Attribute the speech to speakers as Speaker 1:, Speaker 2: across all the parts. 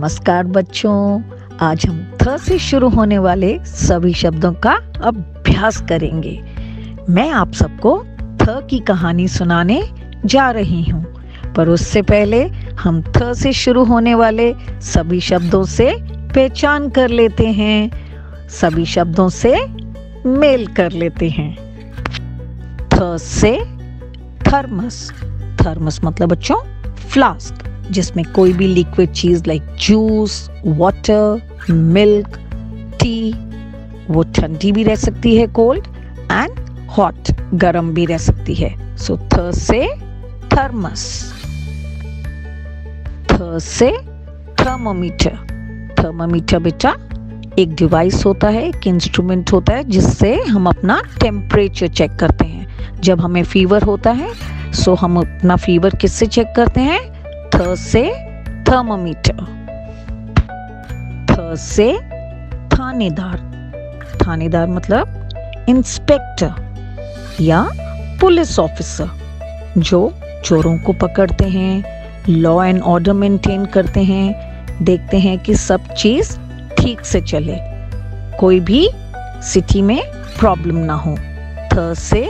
Speaker 1: नमस्कार बच्चों, आज हम थ से शुरू होने वाले सभी शब्दों का अभ्यास करेंगे। मैं आप सबको थ की कहानी सुनाने जा रही हूँ, पर उससे पहले हम थ से शुरू होने वाले सभी शब्दों से पहचान कर लेते हैं, सभी शब्दों से मेल कर लेते हैं। थ से थर्मस। थर्मस मतलब बच्चों फ्लास्क, जिसमें कोई भी लिक्विड चीज like juice, water, milk, T, वो ठंडी भी रह सकती है कोल्ड, एंड हॉट गर्म भी रह सकती है। सो थ से थर्मस। थ से थर्मोमीटर। थर्मोमीटर बेटा एक डिवाइस होता है, एक इंस्ट्रूमेंट होता है जिससे हम अपना टेम्परेचर चेक करते हैं। जब हमें फीवर होता है सो हम अपना फीवर किससे चेक करते हैं? थ से थर्मोमीटर। थ से थानेदार। थानेदार मतलब इंस्पेक्टर या पुलिस ऑफिसर, जो चोरों को पकड़ते हैं, लॉ एंड ऑर्डर मेंटेन करते हैं, देखते हैं कि सब चीज ठीक से चले, कोई भी सिटी में प्रॉब्लम ना हो। थ से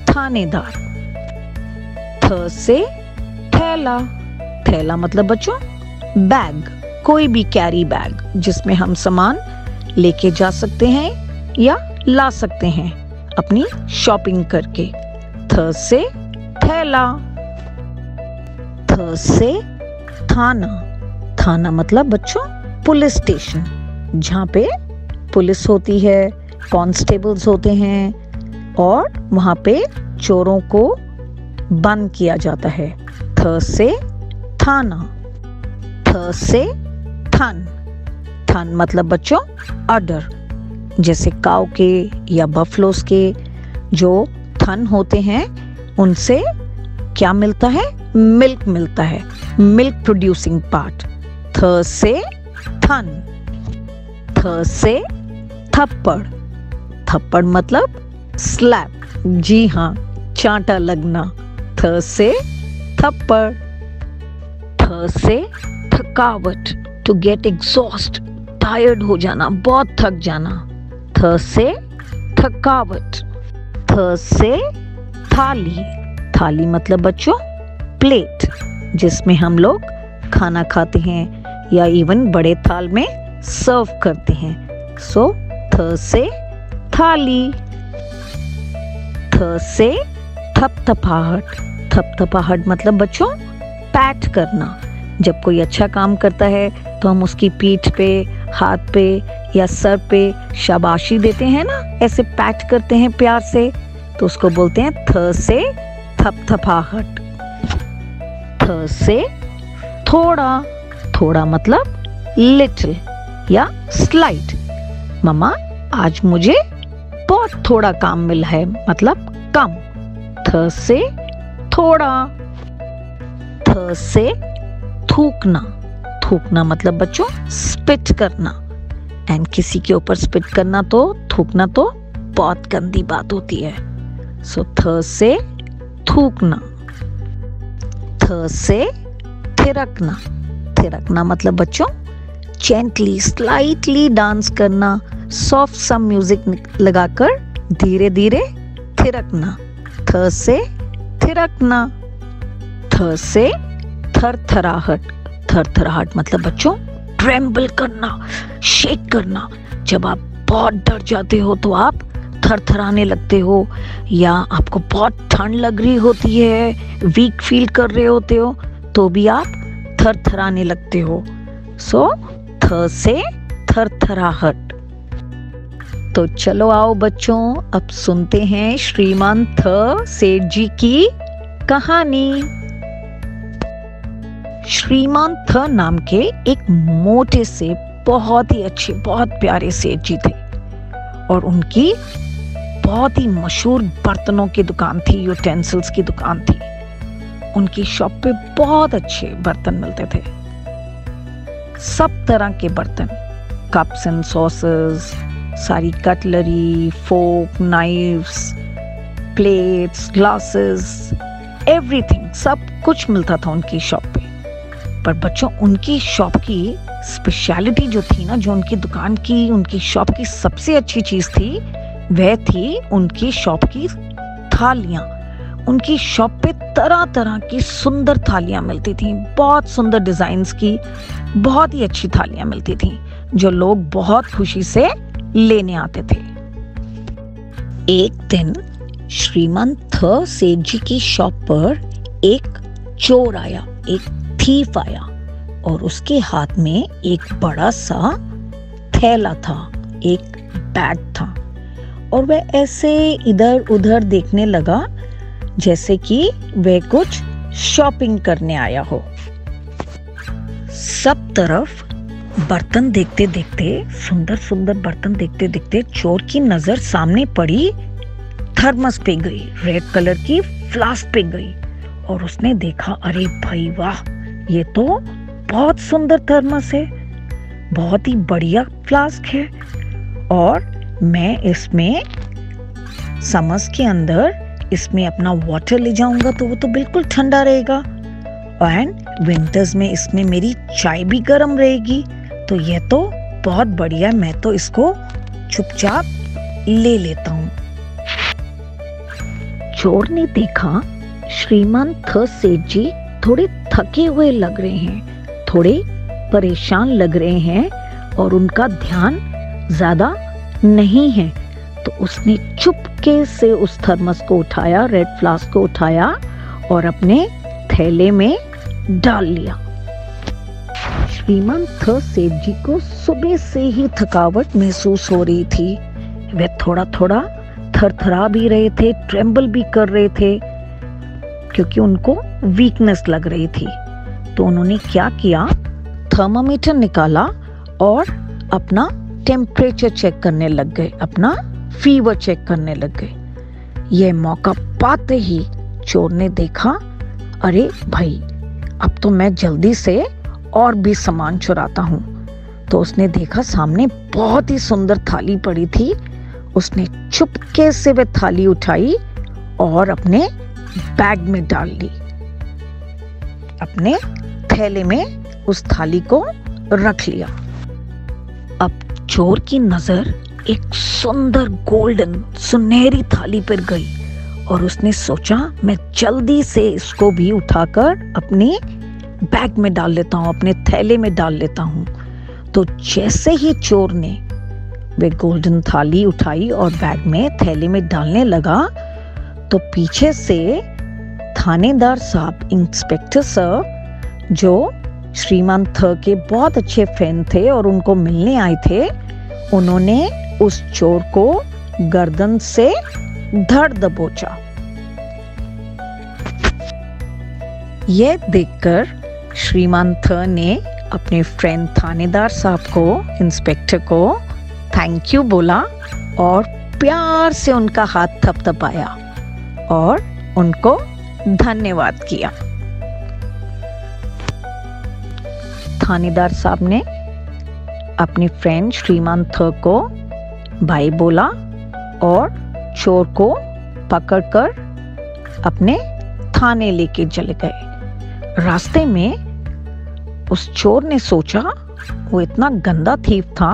Speaker 1: थानेदार। थ से थैला। थैला मतलब बच्चों बैग, कोई भी कैरी बैग जिसमें हम सामान लेके जा सकते हैं या ला सकते हैं अपनी शॉपिंग करके। थ से थैला। थ से थाना। थाना मतलब बच्चों पुलिस स्टेशन, जहाँ पे पुलिस होती है, कॉन्स्टेबल्स होते हैं और वहाँ पे चोरों को बंद किया जाता है। थ से थाना। थ से थन। थन मतलब बच्चों अडर, जैसे काऊ के या बफलोस के जो थन होते हैं उनसे क्या मिलता है? मिल्क मिलता है, मिल्क प्रोड्यूसिंग पार्ट। थ से थन। थ से थप्पड़। थप्पड़ मतलब स्लैप, जी हाँ, चांटा लगना। थ से थप्पड़। थ से थकावट, टू गेट एग्जॉस्ट, टायर्ड हो जाना, बहुत थक जाना। थ से थकावट। थ से थाली। थाली मतलब बच्चों प्लेट, जिसमें हम लोग खाना खाते हैं या इवन बड़े थाल में सर्व करते हैं। सो थ से थाली। थ से थपथपाहट। थपथपाहट मतलब बच्चों पैट करना। जब कोई अच्छा काम करता है तो हम उसकी पीठ पे, हाथ पे या सर पे शाबाशी देते हैं ना, ऐसे पैट करते हैं प्यार से, तो उसको बोलते हैं थ से थपथपाहट। थ से थोड़ा। थोड़ा मतलब लिटिल या स्लाइट। मम्मा आज मुझे बहुत थोड़ा काम मिला है, मतलब कम। थ से थोड़ा। थ से थूकना। थूकना मतलब बच्चों स्पिट करना, एंड किसी के ऊपर स्पिट करना तो थूकना तो बहुत गंदी बात होती है। सो थ से थूकना। थ से थिरकना। थिरकना मतलब बच्चों जेंटली, स्लाइटली डांस करना, सॉफ्ट सा म्यूजिक लगाकर धीरे धीरे थिरकना। थ से थिरकना। थ से थरथराहट। थरथराहट मतलब बच्चों ट्रेम्बल करना, शेक करना। जब आप बहुत डर जाते हो तो आप थरथराने लगते हो, या आपको बहुत ठंड लग रही होती है, वीक फील कर रहे होते हो, तो भी आप थरथराने लगते हो। सो थ से थरथराहट। तो चलो आओ बच्चों, अब सुनते हैं श्रीमान थ सेठ जी की कहानी। श्रीमान थ नाम के एक मोटे से बहुत ही अच्छे, बहुत प्यारे सेठ जी थे, और उनकी बहुत ही मशहूर बर्तनों की दुकान थी, यूटेंसिल्स की दुकान थी। उनकी शॉप पे बहुत अच्छे बर्तन मिलते थे, सब तरह के बर्तन, कप्स एंड सॉसेस, सारी कटलरी, फोक, नाइफ्स, प्लेट्स, ग्लासेस, एवरीथिंग, सब कुछ मिलता था उनकी शॉप पे। पर बच्चों उनकी शॉप की स्पेशलिटी जो थी ना, जो उनकी दुकान की, उनकी शॉप की सबसे अच्छी चीज थी, वह थी उनकी शॉप की थालियां। उनकी शॉप पे तरह तरह की सुंदर थालियां मिलती थी, बहुत सुंदर डिजाइन्स की, बहुत ही अच्छी थालियां मिलती थी, जो लोग बहुत खुशी से लेने आते थे। एक दिन श्रीमान थ सेठ जी की शॉप पर एक चोर आया, एक थीफ आया, और उसके हाथ में एक बड़ा सा थैला था, एक बैग था, और वह ऐसे इधर उधर देखने लगा जैसे कि वह कुछ शॉपिंग करने आया हो। सब तरफ बर्तन देखते देखते, सुंदर सुंदर बर्तन देखते देखते चोर की नजर सामने पड़ी, थर्मस पे गई, रेड कलर की फ्लास्क पे गई, और उसने देखा, अरे भाई वाह, ये तो बहुत सुंदर थर्मस है, बहुत ही बढ़िया फ्लास्क है, और मैं इसमें समर्स के अंदर इसमें अपना वाटर ले जाऊंगा तो वो तो बिल्कुल ठंडा रहेगा, एंड विंटर्स में इसमें मेरी चाय भी गर्म रहेगी, तो ये तो बहुत बढ़िया, मैं तो इसको चुपचाप ले लेता हूँ। चोर ने देखा श्रीमान थ सेठ जी थोड़े थके हुए लग रहे हैं, थोड़े परेशान लग रहे हैं, और उनका ध्यान ज्यादा नहीं है, तो उसने चुपके से उस थर्मस को उठाया, रेड फ्लास्क को उठाया और अपने थैले में डाल लिया। श्रीमान थ सेठ जी को सुबह से ही थकावट महसूस हो रही थी। वे थोड़ा थोड़ा थरथरा भी रहे थे, ट्रेम्बल भी कर रहे थे, क्योंकि उनको वीकनेस लग रही थी। तो उन्होंने क्या किया, थर्मामीटर निकाला और अपना टेम्परेचर चेक करने लग गए, अपना फीवर चेक करने लग गए। यह मौका पाते ही चोर ने देखा, अरे भाई, अब तो मैं जल्दी से और भी सामान चुराता हूँ। तो उसने देखा सामने बहुत ही सुंदर थाली पड़ी थी, उसने चुपके से वह थाली उठाई और अपने बैग में डाल ली, अपने थैले में उस थाली को रख लिया। अब चोर की नजर एक सुंदर गोल्डन सुनहरी थाली पर गई, और उसने सोचा, मैं जल्दी से इसको भी उठाकर अपने बैग में डाल लेता हूँ, अपने थैले में डाल लेता हूँ। तो जैसे ही चोर ने वे गोल्डन थाली उठाई और बैग में थैले में डालने लगा, तो पीछे से थानेदार साहब, इंस्पेक्टर साहब, जो श्रीमान थ के बहुत अच्छे फ्रेंड थे और उनको मिलने आए थे, उन्होंने उस चोर को गर्दन से धड़ दबोचा। यह देखकर श्रीमान थ ने अपने फ्रेंड थानेदार साहब को, इंस्पेक्टर को थैंक यू बोला और प्यार से उनका हाथ थपथपाया और उनको धन्यवाद किया। थानेदार साहब ने अपने फ्रेंड श्रीमान थ को भाई बोला और चोर को पकड़कर अपने थाने लेके चले गए। रास्ते में उस चोर ने सोचा, वो इतना गंदा थीफ था,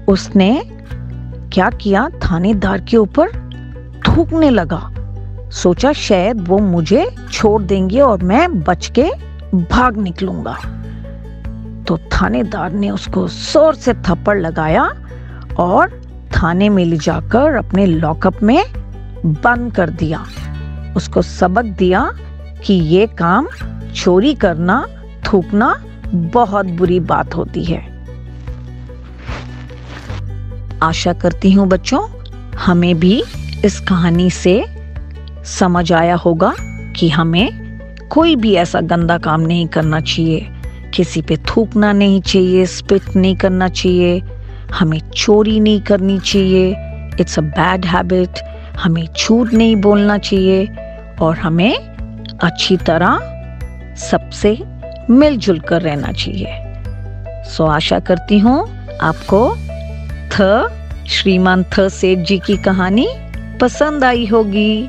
Speaker 1: उसने क्या किया, थानेदार के ऊपर थूकने लगा। सोचा शायद वो मुझे छोड़ देंगे और मैं बच के भाग निकलूंगा। तो थानेदार ने उसको जोर से थप्पड़ लगाया और थाने में ले जाकर अपने लॉकअप में बंद कर दिया। उसको सबक दिया कि ये काम, चोरी करना, थूकना बहुत बुरी बात होती है। आशा करती हूँ बच्चों, हमें भी इस कहानी से समझ आया होगा कि हमें कोई भी ऐसा गंदा काम नहीं करना चाहिए। किसी पे थूकना नहीं चाहिए, स्पिट नहीं करना चाहिए, हमें चोरी नहीं करनी चाहिए, इट्स अ बैड हैबिट। हमें झूठ नहीं बोलना चाहिए और हमें अच्छी तरह सबसे मिलजुल कर रहना चाहिए। सो आशा करती हूँ आपको श्रीमान थ सेठ जी की कहानी पसंद आई होगी।